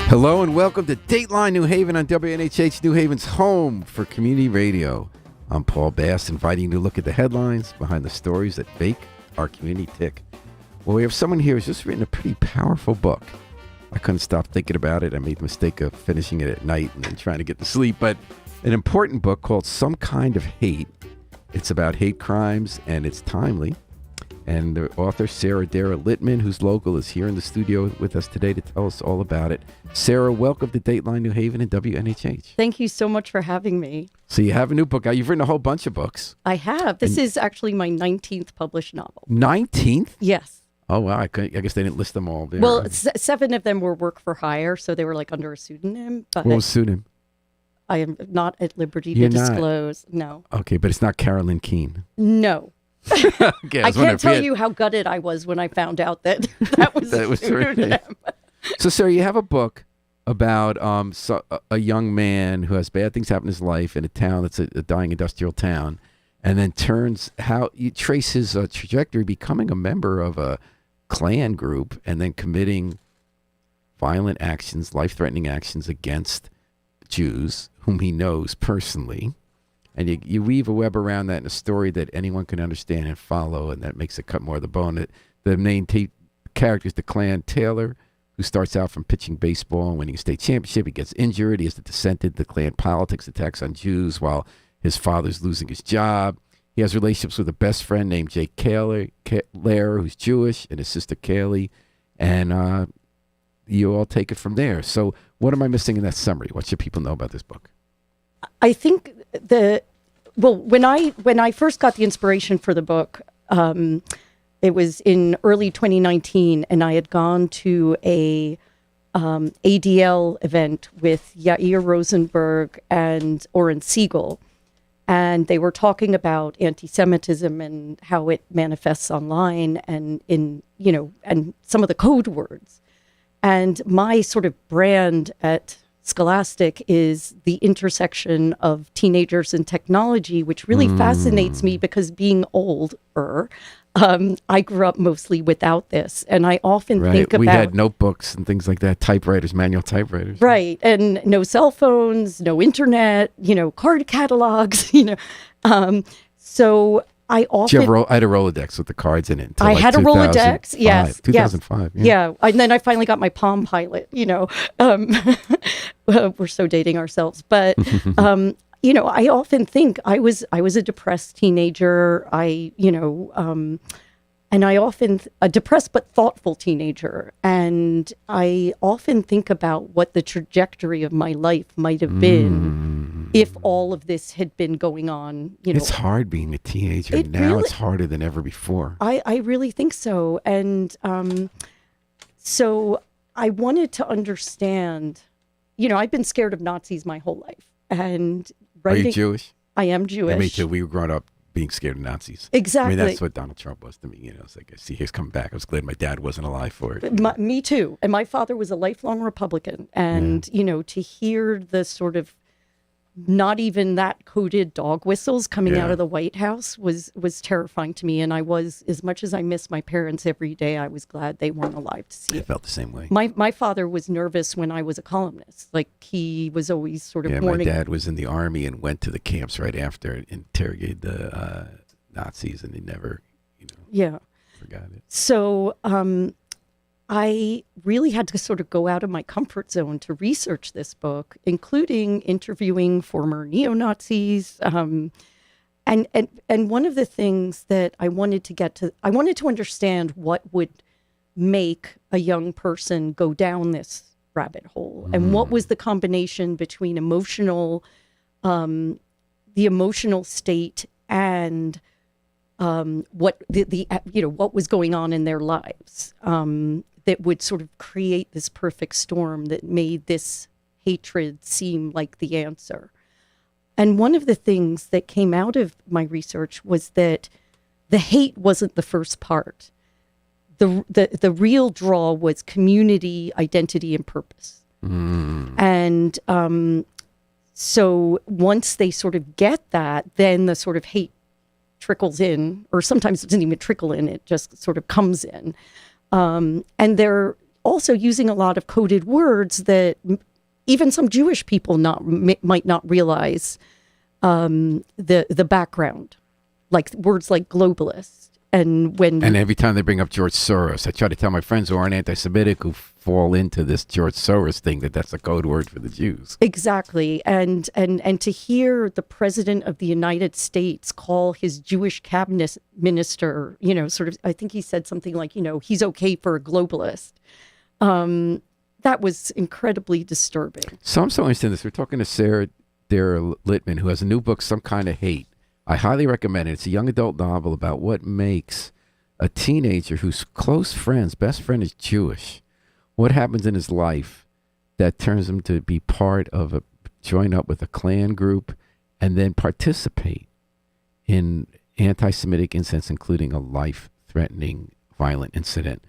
Hello and welcome to Dateline New Haven on WNHH, New Haven's home for community radio. I'm Paul Bass, inviting you to look at the headlines behind the stories that make our community tick. Well, we have someone here who's just written a pretty powerful book. I couldn't stop thinking about it. I made the mistake of finishing it at night and then trying to get to sleep. But an important book called Some Kind of Hate. It's about hate crimes, and it's timely. And the author, Sarah Littman, who's local, is here in the studio with us today to tell us all about it. Sarah, welcome to Dateline New Haven and WNHH. Thank you so much for having me. So you have a new book out. You've written a whole bunch of books. I have. This is actually my 19th published novel. 19th? Yes. Oh, wow. I guess they didn't list them all there. Well, 7 of them were work for hire, so they were like under a pseudonym. But what was the pseudonym? I am not at liberty You're to not? disclose. No. Okay, but it's not Carolyn Keene. No. Okay, I can't tell you how gutted I was when I found out that that was a pseudonym. So, Sarah, you have a book about a young man who has bad things happen in his life in a town that's a dying industrial town, and then how you trace his trajectory becoming a member of a Klan group and then committing violent actions, life-threatening actions against Jews whom he knows personally. And you weave a web around that in a story that anyone can understand and follow, and that makes it cut more of the bone. The main character is the Klan Taylor, who starts out from pitching baseball and winning a state championship. He gets injured. He has to descend into Klan politics, attacks on Jews while his father's losing his job. He has relationships with a best friend named Jake Kaler, who's Jewish, and his sister Kaylee. And you all take it from there. So what am I missing in that summary? What should people know about this book? I think when I first got the inspiration for the book, it was in early 2019, and I had gone to a ADL event with Yair Rosenberg and Oren Siegel, and they were talking about anti-Semitism and how it manifests online and and some of the code words. And my sort of brand at Scholastic is the intersection of teenagers and technology, which really fascinates me because being older, I grew up mostly without this. And I often think about... We had notebooks and things like that, typewriters, manual typewriters. Right. And no cell phones, no internet, card catalogs, So I often... I had a Rolodex with the cards in it. I had a Rolodex, yes. 2005. Yeah. And then I finally got my Palm Pilot, we're so dating ourselves. But, I often think I was a depressed teenager. And I often, a depressed but thoughtful teenager. And I often think about what the trajectory of my life might have been if all of this had been going on. It's hard being a teenager. Now it's harder than ever before. I really think so. And so I wanted to understand, I've been scared of Nazis my whole life. And Are you Jewish? I am Jewish. Yeah, me too. We were growing up being scared of Nazis. Exactly. I mean, that's what Donald Trump was to me. It's like, I see he's coming back. I was glad my dad wasn't alive for it. Me too. And my father was a lifelong Republican. And, to hear the sort of not even that coded dog whistles coming out of the White House was terrifying to me. And I was, as much as I miss my parents every day, I was glad they weren't alive to see it. I felt the same way. My father was nervous when I was a columnist. Like, he was always sort of warning. My dad was in the Army and went to the camps right after and interrogated the Nazis, and he never, forgot it. So I really had to sort of go out of my comfort zone to research this book, including interviewing former neo-Nazis. And one of the things that I wanted to understand what would make a young person go down this rabbit hole, and what was the combination between the emotional state and what what was going on in their lives. That would sort of create this perfect storm that made this hatred seem like the answer. And one of the things that came out of my research was that the hate wasn't the first part. The real draw was community, identity, and purpose. And so once they sort of get that, then the sort of hate trickles in, or sometimes it doesn't even trickle in, it just sort of comes in. And also using a lot of coded words that even some Jewish people might not realize the background, like words like globalist. And every time they bring up George Soros, I try to tell my friends who aren't anti-Semitic who fall into this George Soros thing that's a code word for the Jews. Exactly. And to hear the president of the United States call his Jewish cabinet minister, sort of, I think he said something like, he's okay for a globalist. That was incredibly disturbing. So I'm so interested in this. We're talking to Sarah Littman, who has a new book, Some Kind of Hate. I highly recommend it. It's a young adult novel about what makes a teenager whose best friend is Jewish. What happens in his life that turns him to be join up with a Klan group and then participate in anti-Semitic incidents, including a life-threatening violent incident.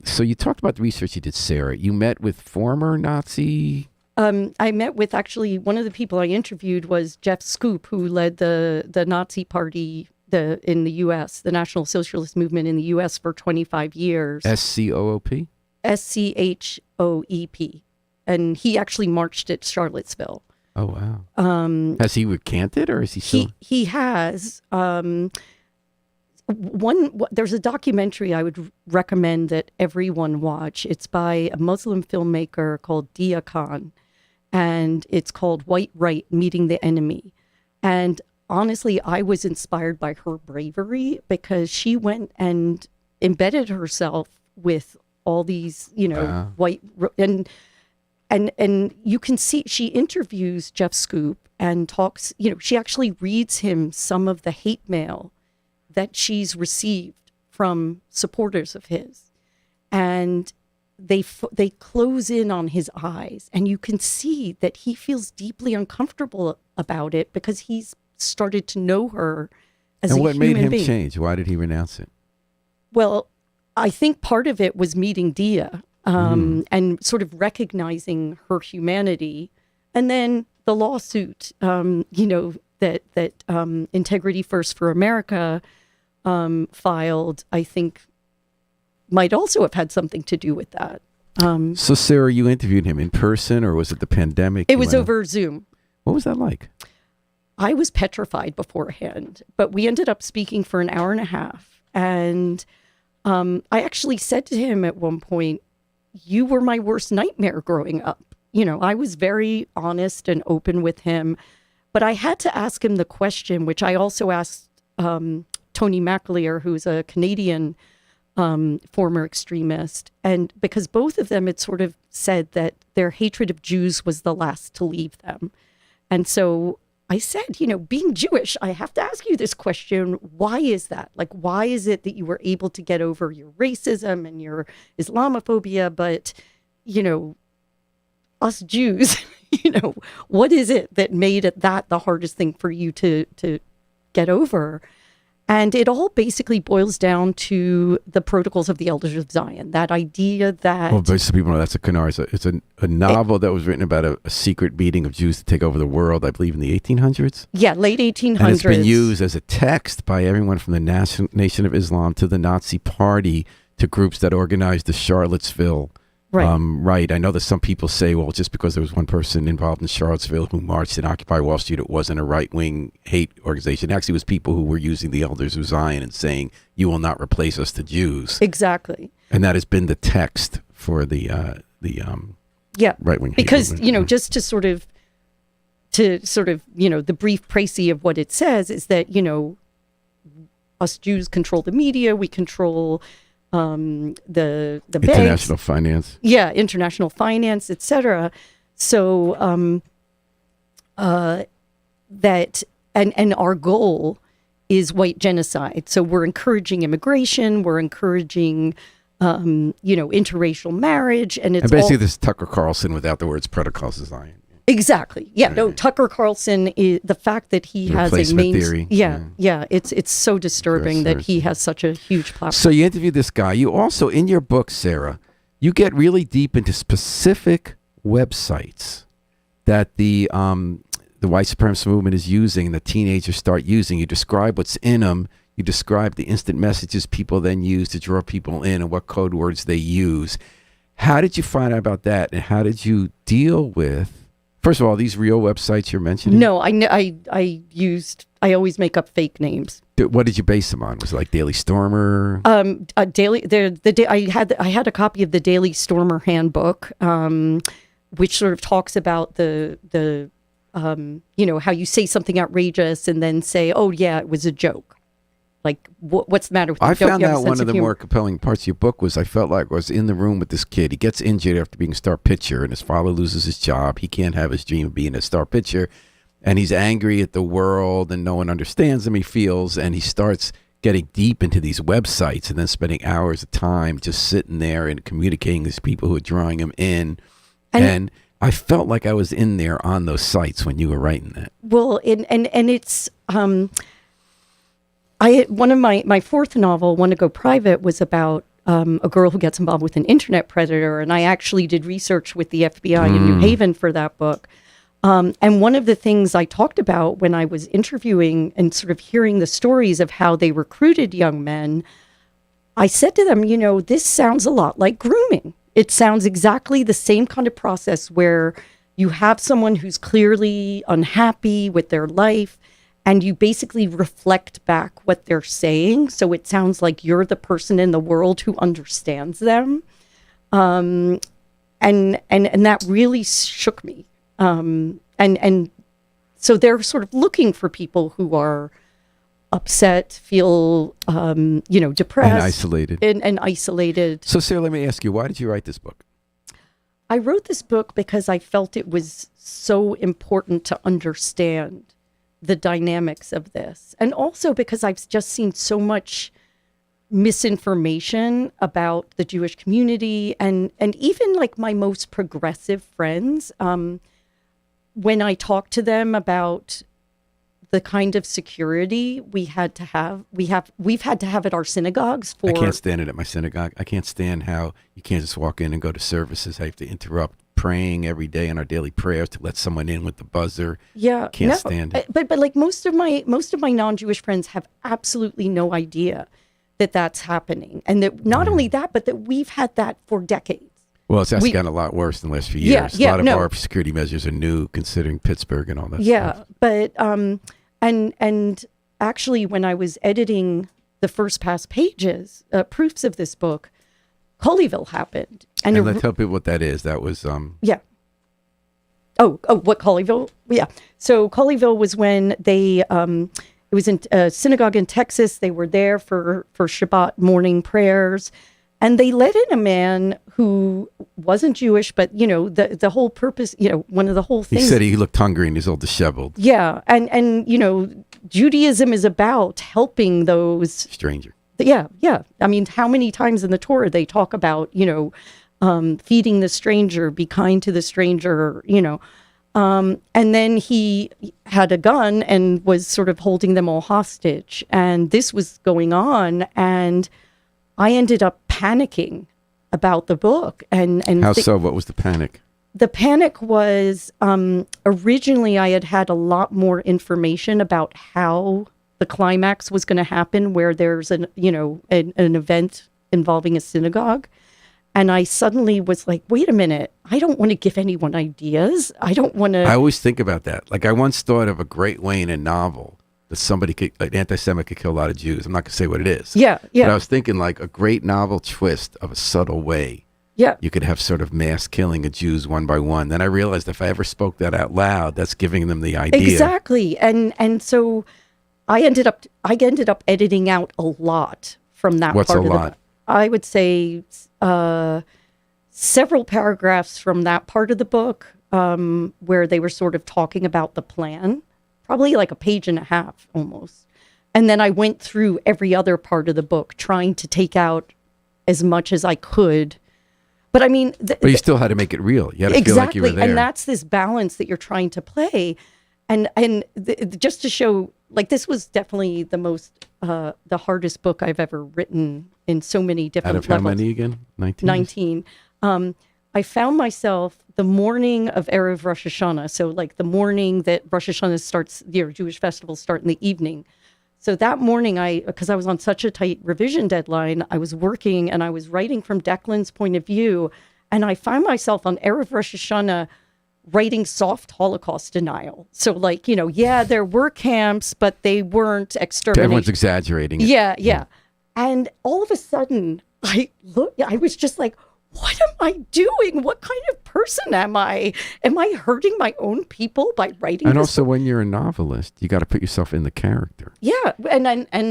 So you talked about the research you did, Sarah. You met with former Nazi... I met with actually one of the people I interviewed was Jeff Scoop, who led the Nazi Party in the U.S., the National Socialist Movement in the U.S. for 25 years. SCOOP? SCHOEP. And he actually marched at Charlottesville. Oh, wow. Has he recanted or is he still? He has. There's a documentary I would recommend that everyone watch. It's by a Muslim filmmaker called Dia Khan. And it's called White Right, Meeting the Enemy. And honestly, I was inspired by her bravery because she went and embedded herself with all these, white, and you can see she interviews Jeff Scoop and talks, she actually reads him some of the hate mail that she's received from supporters of his. And they close in on his eyes, and you can see that he feels deeply uncomfortable about it because he's started to know her as a human being. And what made him change? Why did he renounce it? Well, I think part of it was meeting Dia and sort of recognizing her humanity, and then the lawsuit, that Integrity First for America filed, I think, might also have had something to do with that. So, Sarah, you interviewed him in person, or was it the pandemic? It was over Zoom. What was that like? I was petrified beforehand, but we ended up speaking for an hour and a half. And I actually said to him at one point, you were my worst nightmare growing up. I was very honest and open with him, but I had to ask him the question, which I also asked Tony McAleer, who's a Canadian former extremist, and because both of them had sort of said that their hatred of Jews was the last to leave them. And so I said, being Jewish, I have to ask you this question. Why is that? Like, why is it that you were able to get over your racism and your Islamophobia, but, us Jews, what is it that made it that the hardest thing for you to get over? And it all basically boils down to the Protocols of the Elders of Zion, that idea that... Well, most people know that's a Canard. It's a novel that was written about a secret meeting of Jews to take over the world, I believe, in the 1800s. Yeah, late 1800s. And it's been used as a text by everyone from the Nation of Islam to the Nazi Party to groups that organized the Charlottesville right. I know that some people say, well, just because there was one person involved in Charlottesville who marched in Occupy Wall Street, it wasn't a right-wing hate organization. It actually was people who were using the Elders of Zion and saying, you will not replace us to Jews. Exactly. And that has been the text for the right-wing hate because, movement. just to sort of, the brief précis of what it says is that, us Jews control the media, we control... the international finance. Yeah, international finance, etc. So that and our goal is white genocide. So we're encouraging immigration, we're encouraging interracial marriage, and it's basically this Tucker Carlson without the words Protocols of Zion. Exactly. Yeah. Right. No, Tucker Carlson is the fact that he has a main theory. Yeah. It's so disturbing that he has such a huge platform. So you interviewed this guy. You also, in your book, Sarah, you get really deep into specific websites that the white supremacist movement is using and the teenagers start using. You describe what's in them. You describe the instant messages people then use to draw people in and what code words they use. How did you find out about that, and how did you deal with, first of all, these real websites you're mentioning? No, I always make up fake names. What did you base them on? Was it like Daily Stormer? I had a copy of the Daily Stormer handbook, which sort of talks about the how you say something outrageous and then say, oh yeah, it was a joke. Like, what's the matter with you? I found out one of the more compelling parts of your book was I felt like I was in the room with this kid. He gets injured after being a star pitcher, and his father loses his job. He can't have his dream of being a star pitcher, and he's angry at the world, and no one understands him, he feels, and he starts getting deep into these websites and then spending hours of time just sitting there and communicating with these people who are drawing him in. And I felt like I was in there on those sites when you were writing that. Well, and it's... one of my fourth novel, Want to Go Private, was about a girl who gets involved with an internet predator, and I actually did research with the FBI in New Haven for that book. And one of the things I talked about when I was interviewing and sort of hearing the stories of how they recruited young men, I said to them, this sounds a lot like grooming. It sounds exactly the same kind of process where you have someone who's clearly unhappy with their life, and you basically reflect back what they're saying. So it sounds like you're the person in the world who understands them. And that really shook me. And so they're sort of looking for people who are upset, feel, depressed. And isolated. And isolated. So Sarah, let me ask you, why did you write this book? I wrote this book because I felt it was so important to understand the dynamics of this. And also because I've just seen so much misinformation about the Jewish community and even like my most progressive friends. When I talk to them about the kind of security we've had to have at our synagogues for... I can't stand it at my synagogue. I can't stand how you can't just walk in and go to services. I have to interrupt praying every day in our daily prayers to let someone in with the buzzer. Yeah, can't stand it. But like most of my non-Jewish friends have absolutely no idea that that's happening, and that not only that, but that we've had that for decades. Well, it's actually gotten a lot worse in the last few years. A lot of our security measures are new, considering Pittsburgh and all that. Yeah, but and actually, when I was editing the first pass pages, proofs of this book, Colleyville happened. And let's tell people what that is. That was... Yeah. Oh, what Colleyville? Yeah. So Colleyville was when they... it was in a synagogue in Texas. They were there for Shabbat morning prayers. And they let in a man who wasn't Jewish, but, the whole purpose, one of the whole things... He said he looked hungry and he's all disheveled. Yeah. And Judaism is about helping those... Stranger. Yeah. I mean, how many times in the Torah they talk about, feeding the stranger, be kind to the stranger, and then he had a gun and was sort of holding them all hostage. And this was going on, and I ended up panicking about the book. And how so? What was the panic? The panic was originally I had a lot more information about how the climax was going to happen, where there's an event involving a synagogue. And I suddenly was like, wait a minute, I don't want to give anyone ideas. I don't want to... I always think about that. Like, I once thought of a great way in a novel that an anti-Semite could kill a lot of Jews. I'm not going to say what it is. Yeah. But I was thinking like a great novel twist of a subtle way. Yeah. You could have sort of mass killing of Jews one by one. Then I realized if I ever spoke that out loud, that's giving them the idea. Exactly. And so I ended up editing out a lot from that What's part a of lot? the book. I would say several paragraphs from that part of the book where they were sort of talking about the plan, probably like a page and a half almost. And then I went through every other part of the book trying to take out as much as I could. But I mean... But you still had to make it real. You had to feel like you were there. And that's this balance that you're trying to play. And just to show, like, this was definitely the most, the hardest book I've ever written in so many different levels. Out of how many again? 19? 19. I found myself the morning of Erev Rosh Hashanah. So like the morning that Rosh Hashanah starts, Jewish festivals start in the evening. So that morning, because I was on such a tight revision deadline, I was working and I was writing from Declan's point of view. And I find myself on Erev Rosh Hashanah writing soft Holocaust denial. So like, yeah, there were camps, but they weren't exterminated. Everyone's exaggerating it. Yeah. And all of a sudden, I was just like, what am I doing? What kind of person am I? Am I hurting my own people by writing And this also, book? when you're a novelist, you got to put yourself in the character. Yeah, and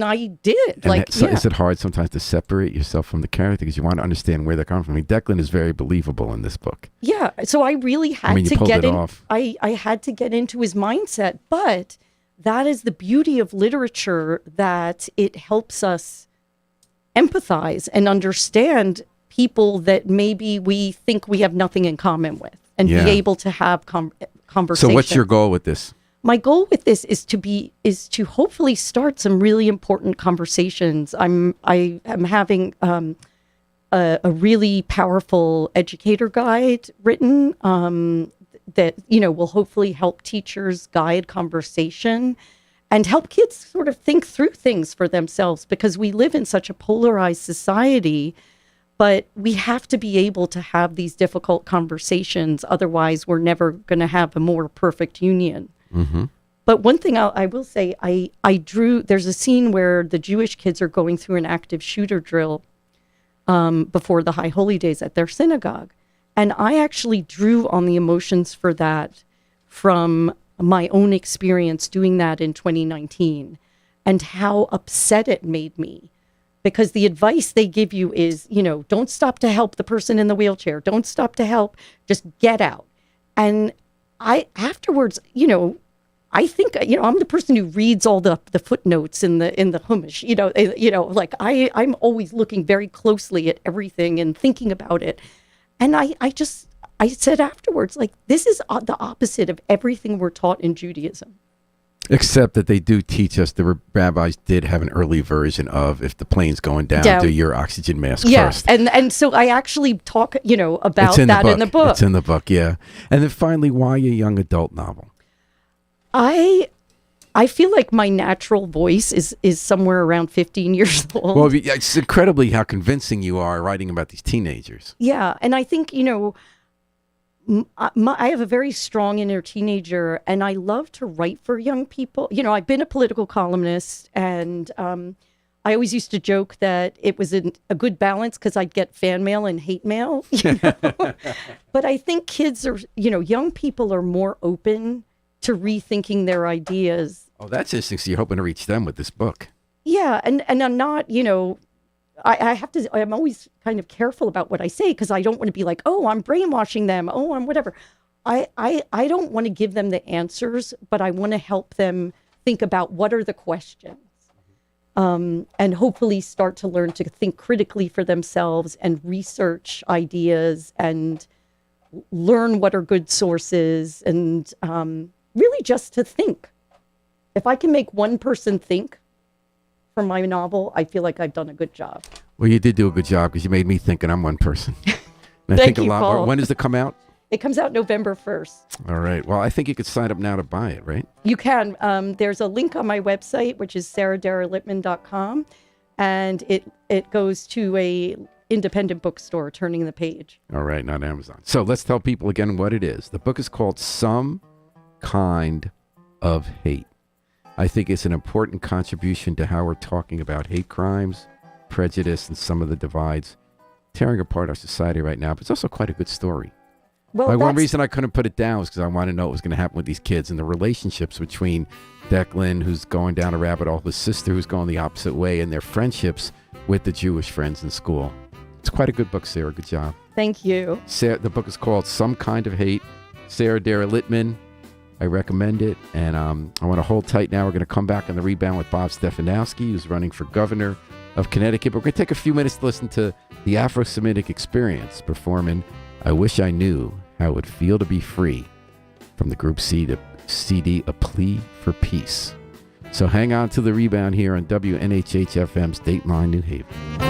I did. And is it hard sometimes to separate yourself from the character because you want to understand where they're coming from? I mean, Declan is very believable in this book. Yeah, so I really had you to pulled get it in. off. I had to get into his mindset, but that is the beauty of literature, that it helps us empathize and understand people that maybe we think we have nothing in common with, and be able to have conversations. So what's your goal with this? My goal with this is to hopefully start some really important conversations. I am having a really powerful educator guide written that will hopefully help teachers guide conversation and help kids sort of think through things for themselves, because we live in such a polarized society. But we have to be able to have these difficult conversations. Otherwise, we're never going to have a more perfect union. Mm-hmm. But one thing I will say, there's a scene where the Jewish kids are going through an active shooter drill before the High Holy Days at their synagogue. And I actually drew on the emotions for that from my own experience doing that in 2019, and how upset it made me. Because the advice they give you is, don't stop to help the person in the wheelchair. Don't stop to help. Just get out. And afterwards, I think, I'm the person who reads all the footnotes in the Chumash. Like I'm always looking very closely at everything and thinking about it. And I said afterwards, like, this is the opposite of everything we're taught in Judaism. Except that they do teach us, the rabbis did have an early version of, if the plane's going down, do your oxygen mask first. And so I actually talk, about that in the book. It's in the book, yeah. And then finally, why a young adult novel? I feel like my natural voice is somewhere around 15 years old. Well, it's incredibly how convincing you are writing about these teenagers. Yeah, and I think, I have a very strong inner teenager, and I love to write for young people. I've been a political columnist, and I always used to joke that it was a good balance because I'd get fan mail and hate mail. But I think kids are, young people are more open to rethinking their ideas. Oh, that's interesting. So you're hoping to reach them with this book. Yeah, and I'm not, I have to, I'm always kind of careful about what I say, because I don't want to be like, oh, I'm brainwashing them. Oh, I'm whatever. I don't want to give them the answers, but I want to help them think about what are the questions, and hopefully start to learn to think critically for themselves and research ideas and learn what are good sources, and really just to think. If I can make one person think from my novel, I feel like I've done a good job. Well, you did do a good job, because you made me think, and I'm one person. And I think a lot more. When does it come out? It comes out November 1st. All right. Well, I think you could sign up now to buy it, right? You can. There's a link on my website, which is sarahdaralittman.com, and it goes to a independent bookstore, Turning the Page. All right, not Amazon. So let's tell people again what it is. The book is called Some Kind of Hate. I think it's an important contribution to how we're talking about hate crimes, prejudice, and some of the divides tearing apart our society right now. But it's also quite a good story. Well, one reason I couldn't put it down was because I want to know what was going to happen with these kids and the relationships between Declan, who's going down a rabbit hole, his sister, who's going the opposite way, and their friendships with the Jewish friends in school. It's quite a good book, Sarah. Good job. Thank you. Sarah, the book is called Some Kind of Hate. Sarah Dara Littman. I recommend it. And I want to hold tight now. We're going to come back on the rebound with Bob Stefanowski, who's running for governor of Connecticut. But we're going to take a few minutes to listen to the Afro-Semitic Experience performing I Wish I Knew How It Would Feel to Be Free from the group CD, A Plea for Peace. So hang on to the rebound here on WNHH-FM's Dateline New Haven.